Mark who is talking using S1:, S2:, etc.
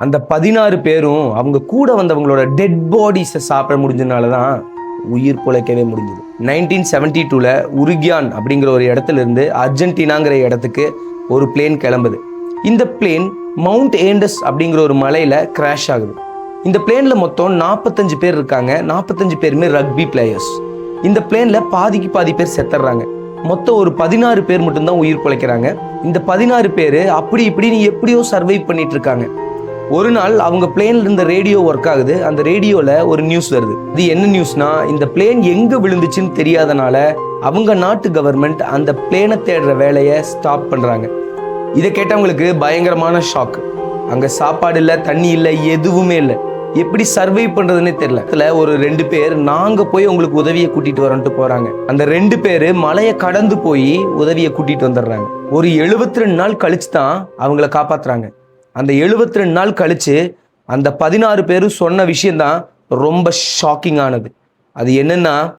S1: அந்த 16 பேரும் அவங்க கூட வந்தவங்களோட டெட் பாடிஸை சாப்பிட முடிஞ்சதுனால தான் உயிர் பிழைக்கவே முடிஞ்சது. 1972ல் உருகியான் அப்படிங்கிற ஒரு இடத்துல இருந்து அர்ஜென்டினாங்கிற இடத்துக்கு ஒரு பிளேன் கிளம்புது. இந்த பிளேன் மவுண்ட் ஏண்டஸ் அப்படிங்கிற ஒரு மலையில் கிராஷ் ஆகுது. இந்த பிளேனில் மொத்தம் 45 பேர் இருக்காங்க. 45 பேருமே ரக்பி பிளேயர்ஸ். இந்த பிளேனில் பாதிக்கு பாதி பேர் செத்துறாங்க. மொத்தம் ஒரு 16 பேர் மட்டும்தான் உயிர் பிழைக்கிறாங்க. இந்த 16 பேர் அப்படி இப்படின்னு எப்படியோ சர்வைவ் பண்ணிட்டு இருக்காங்க. ஒரு நாள் அவங்க பிளேன்ல இருந்த ரேடியோ ஒர்க் ஆகுது. அந்த ரேடியோவில் ஒரு நியூஸ் வருது. இது என்ன நியூஸ்னா, இந்த பிளேன் எங்கே விழுந்துச்சுன்னு தெரியாதனால அவங்க நாட்டு கவர்மெண்ட் அந்த பிளேனை தேடுற வேலையை ஸ்டாப் பண்ணுறாங்க. இதை கேட்டவங்களுக்கு பயங்கரமான ஷாக். அங்கே சாப்பாடு இல்லை, தண்ணி இல்லை, எதுவுமே இல்லை. எப்படி சர்வை பண்ணுறதுன்னே தெரியல. அதில் ஒரு 2 பேர் நாங்கள் போய் உங்களுக்கு உதவியை கூட்டிகிட்டு வரோன்ட்டு போகிறாங்க. அந்த 2 பேர் மலையை கடந்து போய் உதவியை கூட்டிகிட்டு வந்துடுறாங்க. ஒரு 72 நாள் கழிச்சு தான் அவங்கள காப்பாற்றுறாங்க. அந்த 72 நாள் கழிச்சு அந்த 16 பேரும் சொன்ன விஷயம்தான் ரொம்ப ஷாக்கிங் ஆனது. அது என்னன்னா,